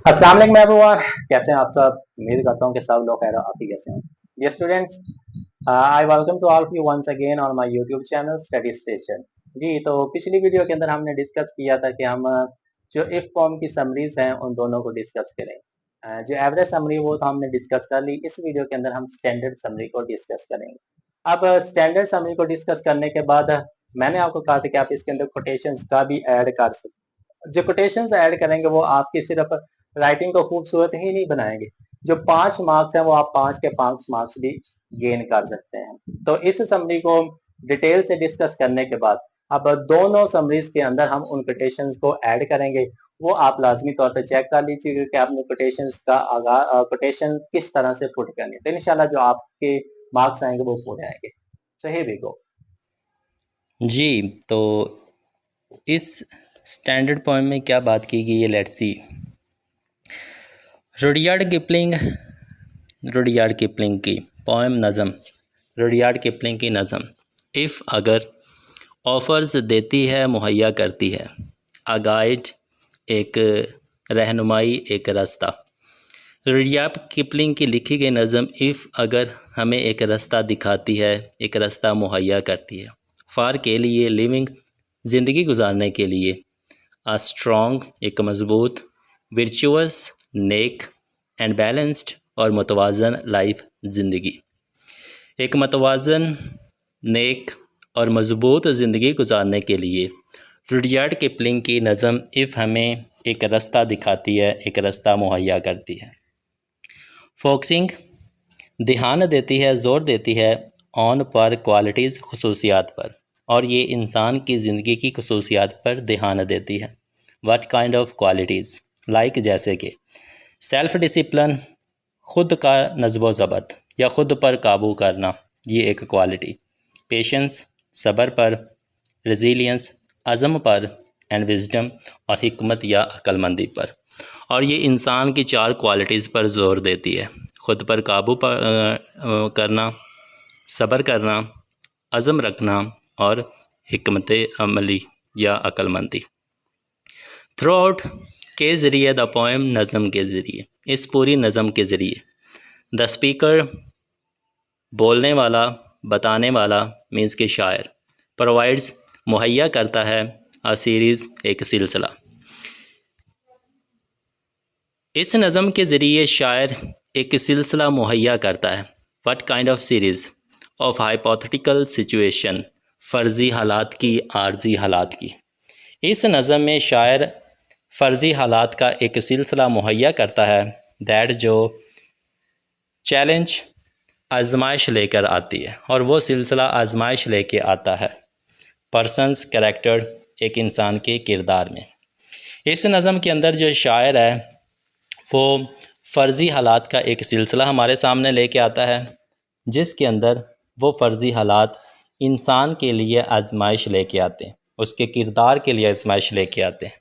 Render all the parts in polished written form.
अस्सलाम वालेकुम एवरीवन, कैसे हैं आप सब। उम्मीद करता हूँ कि सब लोग खैर आप ही कैसे हैं। Dear students, I welcome to all of you once again on my YouTube channel study station. जी, तो पिछली वीडियो के अंदर हमने डिस्कस किया था कि हम जो इफ फॉर्म की समरीज हैं उन दोनों को डिस्कस करें। जो एवरेज समरी वो तो हमने डिस्कस कर ली। इस वीडियो के अंदर हम स्टैंडर्ड समरी को डिस्कस करेंगे। अब स्टैंडर्ड समरी को डिस्कस करने के बाद मैंने आपको कहा था कि आप इसके अंदर कोटेशंस का भी ऐड कर सकते। जो कोटेशंस ऐड करेंगे वो आपकी सिर्फ राइटिंग को खूबसूरत ही नहीं बनाएंगे, जो 5 मार्क्स हैं वो आप 5 के 5 मार्क्स भी गेन कर सकते हैं। तो इस समरी को डिटेल से डिस्कस करने के बाद अब दोनों समरीज के अंदर हम उन कोटेशंस को ऐड करेंगे। वो आप लाजमी तौर पर चेक कर लीजिएगा कि आपने कोटेशंस का कोटेशन किस तरह से पुट करनी है, तो इंशाल्लाह जो आपके मार्क्स आएंगे वो पूरे आएंगे। So here we go. जी, तो इस स्टैंडर्ड पोएम में क्या बात की गई है, लेट्स सी। रुडयार्ड किपलिंग की पोएम नज़म, रुडयार्ड किपलिंग की नज़म। इफ़ अगर ऑफ़र्स देती है, मुहैया करती है, अ गाइड एक रहनुमाई, एक रास्ता। रुडयार्ड किपलिंग की लिखी गई नज़म इफ़ अगर हमें एक रास्ता दिखाती है, एक रास्ता मुहैया करती है, फ़ार के लिए, लिविंग ज़िंदगी गुजारने के लिए, आ स्ट्रॉन्ग एक मज़बूत, विर्चुअस नेक एंड बैलेंस्ड और मुतवाज़न लाइफ ज़िंदगी। एक मुतवाज़न नेक और मज़बूत ज़िंदगी गुजारने के लिए रुडयार्ड किपलिंग की नज़म इफ़ हमें एक रास्ता दिखाती है, एक रास्ता मुहैया करती है। फोकसिंग ध्यान देती है, ज़ोर देती है ऑन पर, क्वालिटीज़ खसूसियात पर, और ये इंसान की ज़िंदगी की खसूसियात पर ध्यान देती है। What kind of qualities, like जैसे कि सेल्फ़ डिसिप्लिन, ख़ुद का नज़्बो ज़ब्त या ख़ुद पर काबू करना, ये एक क्वालिटी। पेशेंस सब्र पर, रेजिलियंस अज़म पर, एंड विजडम और हिकमत या अक्लमंदी पर। और ये इंसान की 4 क्वालिटीज़ पर ज़ोर देती है। ख़ुद पर काबू करना, सब्र करना, अज़म रखना और हिकमत अमली या अक्लमंदी। थ्रू आउट के ज़रिए, द पोएम नज़म के ज़रिए, इस पूरी नज़म के ज़रिए, द स्पीकर बोलने वाला, बताने वाला मीन्स के शायर, प्रोवाइड्स मुहैया करता है, अ सीरीज़ एक सिलसिला। इस नज़म के ज़रिए शायर एक सिलसिला मुहैया करता है। What kind of series of hypothetical situation, फ़र्ज़ी हालात की, आर्जी हालात की। इस नज़म में शायर फ़र्ज़ी हालात का एक सिलसिला मुहैया करता है, दैट जो चैलेंज आजमाइश लेकर आती है, और वो सिलसिला आजमाइश लेके आता है पर्सनस कैरेक्टर, एक इंसान के किरदार में। इस नज़म के अंदर जो शायर है वो फ़र्ज़ी हालात का एक सिलसिला हमारे सामने लेके आता है, जिसके अंदर वो फ़र्ज़ी हालात इंसान के लिए आजमाइश लेके आते हैं, उसके किरदार के लिए आजमाइश लेके आते हैं।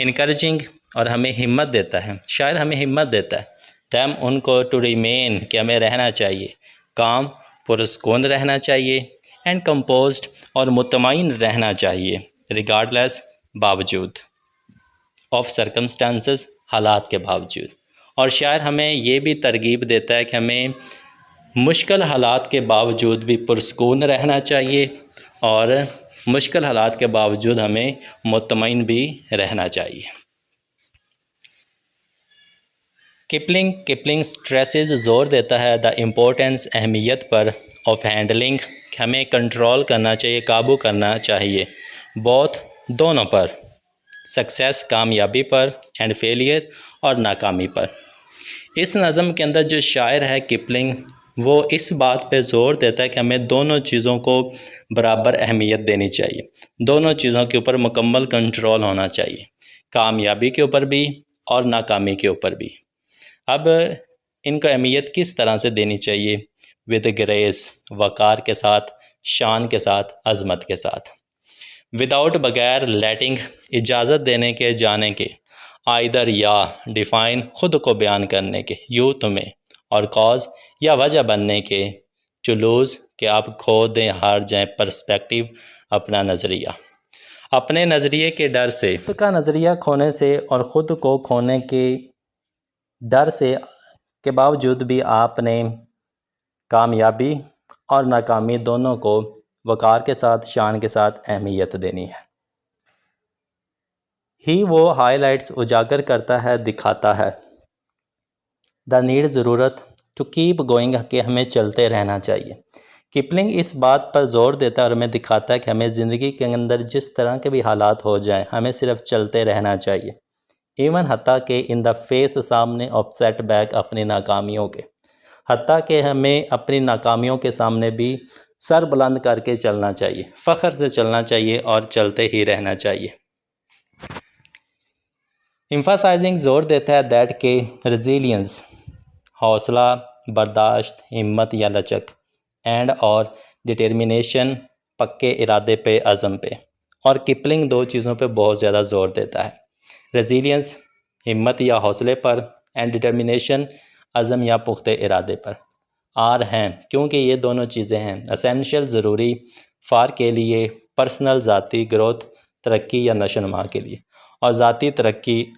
इनकरेजिंग और हमें हिम्मत देता है, शायर हमें हिम्मत देता है। दैम उनको, टू रिमेन कि हमें रहना चाहिए, काम पुरस्कून रहना चाहिए, एंड कंपोज्ड और मुतमईन रहना चाहिए, रिगार्डलेस बावजूद ऑफ सर्कमस्टांसेस, हालात के बावजूद। और शायर हमें ये भी तरगीब देता है कि हमें मुश्किल हालात के बावजूद भी पुरस्कून रहना चाहिए, और मुश्किल हालात के बावजूद हमें मुतमईन भी रहना चाहिए। किपलिंग स्ट्रेसेस ज़ोर देता है द इम्पोर्टेंस, अहमियत पर, ऑफ हैंडलिंग, हमें कंट्रोल करना चाहिए, काबू करना चाहिए, बोथ दोनों पर, सक्सेस कामयाबी पर, एंड फेलियर और नाकामी पर। इस नज़म के अंदर जो शायर है किपलिंग, वो इस बात पे ज़ोर देता है कि हमें दोनों चीज़ों को बराबर अहमियत देनी चाहिए, दोनों चीज़ों के ऊपर मुकम्मल कंट्रोल होना चाहिए, कामयाबी के ऊपर भी और नाकामी के ऊपर भी। अब इनको अहमियत किस तरह से देनी चाहिए? विद ग्रेस, वक़ार के साथ, शान के साथ, अज़मत के साथ। विदाउट, बगैर, लेटिंग इजाज़त देने के, जाने के, आइदर या, डिफ़ाइन ख़ुद को बयान करने के, यू तुम्हें, और कॉज या वजह बनने के, टू लूज़ कि आप खो दें, हार जाएं, पर्सपेक्टिव अपना नज़रिया, अपने नज़रिए के डर से, खुद का नज़रिया खोने से और ख़ुद को खोने के डर से के बावजूद भी आपने कामयाबी और नाकामी दोनों को वक़ार के साथ, शान के साथ अहमियत देनी है। ही वो हाईलाइट्स उजागर करता है, दिखाता है। द नीड ज़रूरत टू कीप गोइंग कि हमें चलते रहना चाहिए। किपलिंग इस बात पर ज़ोर देता है और हमें दिखाता है कि हमें ज़िंदगी के अंदर जिस तरह के भी हालात हो जाएं, हमें सिर्फ चलते रहना चाहिए। इवन हत्ता के इन द फेस, सामने ऑफ सेटबैक, अपनी नाकामियों के, हत्ता कि हमें अपनी नाकामियों के सामने भी सर बुलंद करके चलना चाहिए, फ़ख्र से चलना चाहिए और चलते ही रहना चाहिए। एम्फसाइजिंग ज़ोर देता है दैट के रेजिलियंस, हौसला, बर्दाश्त, हिम्मत या लचक, एंड और डिटर्मिनेशन, पक्के इरादे पे, अज़म पे। और किपलिंग दो चीज़ों पे बहुत ज़्यादा ज़ोर देता है, रेजिलियंस हिम्मत या हौसले पर, एंड डिटर्मिनेशन अज़म या पुख्ते इरादे पर। आर हैं क्योंकि ये दोनों चीज़ें हैं एसेंशियल, ज़रूरी, फ़ार के लिए, पर्सनल ज़ाती ग्रोथ, तरक्की या नशोनुमा के लिए, और ज़ाती तरक्की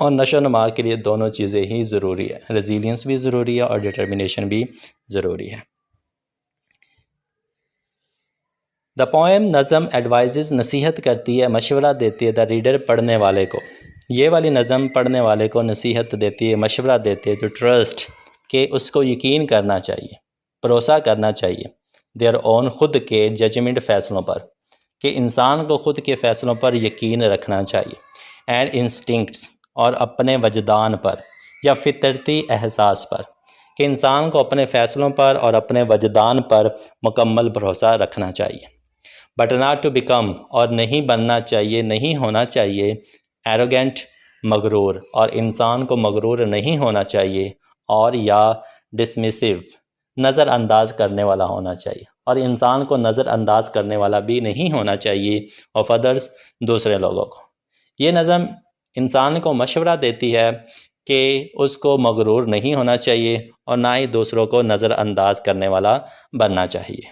और नशोनुमा के लिए दोनों चीज़ें ही ज़रूरी है। रेजिलियंस भी ज़रूरी है और डिटर्मिनेशन भी ज़रूरी है। द पोएम नज़म एडवाइज़, नसीहत करती है, मशवरा देती है, द रीडर, पढ़ने वाले को। ये वाली नज़म पढ़ने वाले को नसीहत देती है, मशवरा देती है, जो ट्रस्ट के उसको यकीन करना चाहिए, भरोसा करना चाहिए, देयर ओन, खुद के जजमेंट, फ़ैसलों पर, कि इंसान को ख़ुद के फ़ैसलों पर यकीन रखना चाहिए, एंड इंस्टिंक्ट्स, और अपने वजदान पर या फितरती एहसास पर, कि इंसान को अपने फ़ैसलों पर और अपने वजदान पर मुकम्मल भरोसा रखना चाहिए। बट नॉट टू बिकम, और नहीं बनना चाहिए, नहीं होना चाहिए, एरोगेंट, मगरूर, और इंसान को मगरूर नहीं होना चाहिए, और या डिसमिसिव, नज़रअंदाज करने वाला होना चाहिए, और इंसान को नज़रअंदाज करने वाला भी नहीं होना चाहिए ऑफ अदर्स, दूसरे लोगों को। ये नज़म इंसान को मशवरा देती है कि उसको मगरूर नहीं होना चाहिए और ना ही दूसरों को नज़रअंदाज करने वाला बनना चाहिए।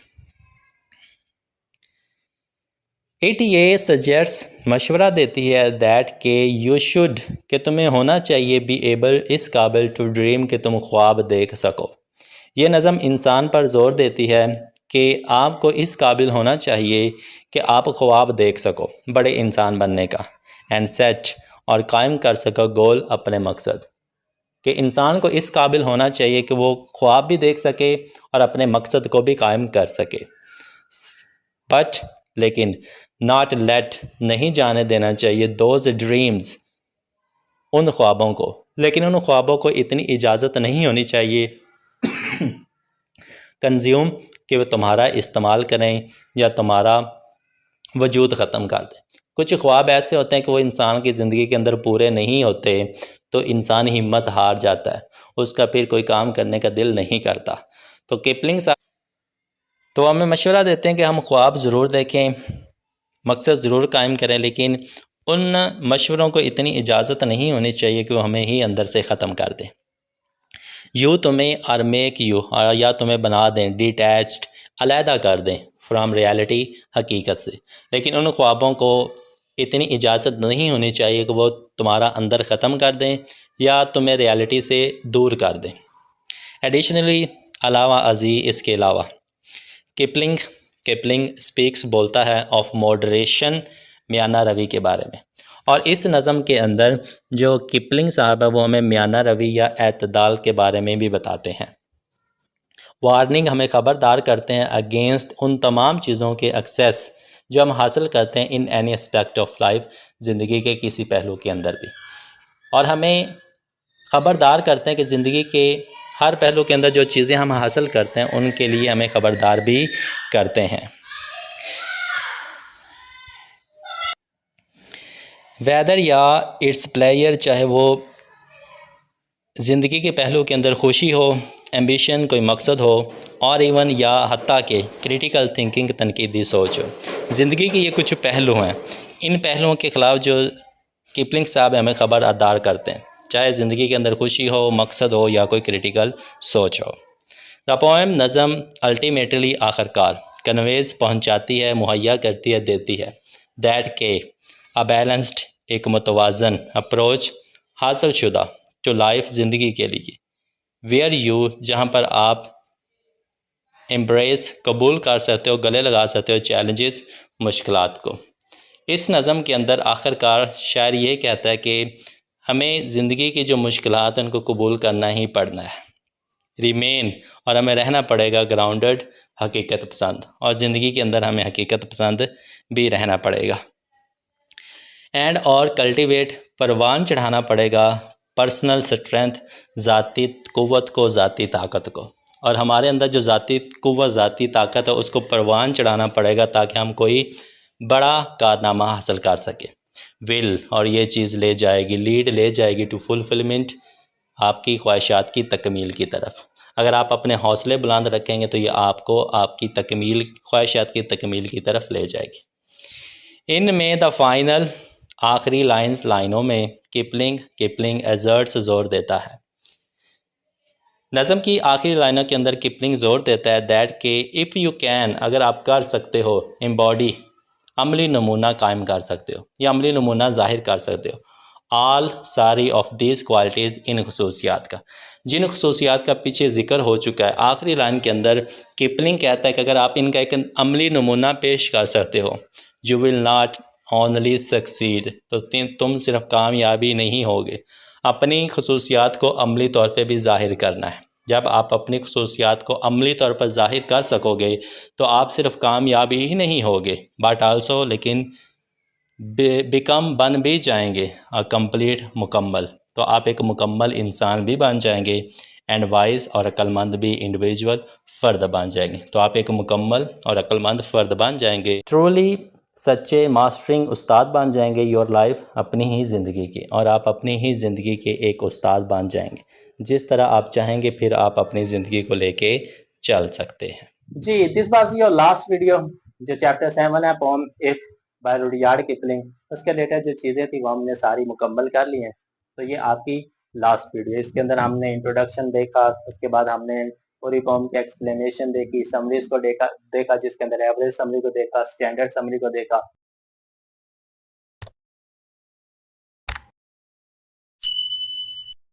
इट ये सजेस्ट, मशवरा देती है, दैट के यू शुड, कि तुम्हें होना चाहिए, बी एबल, इस काबिल, टू ड्रीम, कि तुम ख्वाब देख सको। ये नज़म इंसान पर ज़ोर देती है कि आपको इस काबिल होना चाहिए कि आप ख्वाब देख सको बड़े इंसान बनने का, एंड सेट, और कायम कर सको गोल, अपने मकसद, कि इंसान को इस काबिल होना चाहिए कि वो ख्वाब भी देख सके और अपने मकसद को भी कायम कर सके। बट लेकिन नॉट लेट, नहीं जाने देना चाहिए, दोज ड्रीम्स, उन ख्वाबों को, लेकिन उन ख्वाबों को इतनी इजाज़त नहीं होनी चाहिए कंज्यूम, कि वो तुम्हारा इस्तेमाल करें या तुम्हारा वजूद ख़त्म कर दें। कुछ ख्वाब ऐसे होते हैं कि वो इंसान की ज़िंदगी के अंदर पूरे नहीं होते तो इंसान हिम्मत हार जाता है, उसका फिर कोई काम करने का दिल नहीं करता। तो किपलिंग साहब तो हमें मशवरा देते हैं कि हम ख्वाब ज़रूर देखें, मकसद ज़रूर कायम करें, लेकिन उन मशवरों को इतनी इजाज़त नहीं होनी चाहिए कि वो हमें ही अंदर से ख़त्म कर दें। यू तुम्हें, और मेक यू, या तुम्हें बना दें, डिटैच्ड, अलहदा कर दें, फ्राम रियलिटी, हकीकत से, लेकिन उन ख्वाबों को इतनी इजाज़त नहीं होनी चाहिए कि वो तुम्हारा अंदर ख़त्म कर दें या तुम्हें रियलिटी से दूर कर दें। एडिशनली, अलावा अजी, इसके अलावा, किपलिंग स्पीक्स, बोलता है, ऑफ मॉडरेशन, मियाना रवि के बारे में। और इस नज़म के अंदर जो किपलिंग साहब है वो हमें मियाना रवि या एतदाल के बारे में भी बताते हैं। वार्निंग, हमें ख़बरदार करते हैं, अगेंस्ट, उन तमाम चीज़ों के एक्सेस जो हम हासिल करते हैं, in any aspect of life, ज़िंदगी के किसी पहलू के अंदर भी, और हमें ख़बरदार करते हैं कि ज़िंदगी के हर पहलू के अंदर जो चीज़ें हम हासिल करते हैं उनके लिए हमें ख़बरदार भी करते हैं। वेदर या इट्स प्लेयर, चाहे वो ज़िंदगी के पहलू के अंदर खुशी हो, एम्बिशन, कोई मकसद हो, और इवन या हत्ता के क्रिटिकल थिंकिंग, तनकीदी सोच हो। ज़िंदगी के ये कुछ पहलू हैं, इन पहलुओं के ख़िलाफ़ जो किपलिंग साहब हमें ख़बरदार करते हैं, चाहे ज़िंदगी के अंदर खुशी हो, मकसद हो या कोई क्रिटिकल सोच हो। द पोएम, नज़म, अल्टीमेटली, आखिरकार, कन्वेज़, पहुँचाती है, मुहैया करती है, देती है, दैट के, अ बैलेंस्ड, एक मुतवाज़न, अप्रोच, हासिल शुदा, टू लाइफ, ज़िंदगी के लिए। वेयर यू, जहाँ पर आप एम्ब्रेस, कबूल कर सकते हो, गले लगा सकते हो चैलेंजेस, मुश्किलात को। इस नज़म के अंदर आखिरकार शायर ये कहता है कि हमें ज़िंदगी की जो मुश्किलात हैं उनको कबूल करना ही पड़ना है, रिमेन, और हमें रहना पड़ेगा ग्राउंडेड, हकीकत पसंद, और ज़िंदगी के अंदर हमें हकीकत पसंद भी रहना पड़ेगा। एंड और कल्टिवेट, परवान चढ़ाना पड़ेगा पर्सनल स्ट्रेंथ, ज़ाती क़ुव्वत को, ज़ाती ताकत को, और हमारे अंदर जो ज़ाती क़ुव्वत, ज़ाती ताकत है उसको परवान चढ़ाना पड़ेगा ताकि हम कोई बड़ा कारनामा हासिल कर सके। विल, और ये चीज़ ले जाएगी, लीड ले जाएगी टू फुलफिलमेंट, आपकी ख्वाहिशात की तकमील की तरफ। अगर आप अपने हौसले बुलंद रखेंगे तो ये आपको आपकी तकमील, ख्वाहिशात की तकमील की तरफ ले जाएगी। इनमें द फाइनल, आखिरी लाइनों में किपलिंग एजर्ट्स, जोर देता है। नज़म की आखिरी लाइनों के अंदर किपलिंग जोर देता है दैट के इफ़ यू कैन, अगर आप कर सकते हो, एम्बॉडी, अमली नमूना कायम कर सकते हो या अमली नमूना ज़ाहिर कर सकते हो, आल, सारी ऑफ दिस क्वालिटीज़, इन खसूसियात का, जिन खसूसियात का पीछे ज़िक्र हो चुका है। आखिरी लाइन के अंदर किपलिंग कहता है कि अगर आप इनका एक अमली नमूना पेश कर सकते हो, you will not only succeed, तो तुम सिर्फ कामयाबी नहीं होगे, अपनी खसूसियात को अमली तौर पे भी ज़ाहिर करना है। जब आप अपनी खसूसियात को अमली तौर पर ज़ाहिर कर सकोगे तो आप सिर्फ कामयाब ही नहीं होगे, बट आल्सो, लेकिन बिकम, बन भी जाएंगे, कंप्लीट, मुकम्मल, तो आप एक मुकम्मल इंसान भी बन जाएंगे, एंड वाइज, और अक्लमंद भी, इंडिविजुअल, फ़र्द बन जाएंगे, तो आप एक मुकम्मल और अक्लमंद फ़र्द बन जाएंगे। ट्रूली, सच्चे मास्टरिंग उस्ताद बन जाएंगे योर लाइफ, अपनी ही ज़िंदगी के, और आप अपनी ही ज़िंदगी के एक उस्ताद बन जाएंगे। जिस तरह आप चाहेंगे फिर आप अपनी ज़िंदगी को लेके चल सकते हैं। जी, this was your last video. जो चैप्टर 7 है, poem if by Rudyard Kipling, उसके रिलेटेड जो चीज़ें थी वो हमने सारी मुकम्मल कर ली हैं। तो ये आपकी लास्ट वीडियो। इसके अंदर हमने इंट्रोडक्शन देखा, उसके बाद हमने पूरी पोएम की एक्सप्लेनेशन देखी, समरीज को देखा जिसके अंदर एवरेज समरी को देखा, स्टैंडर्ड समरी को देखा,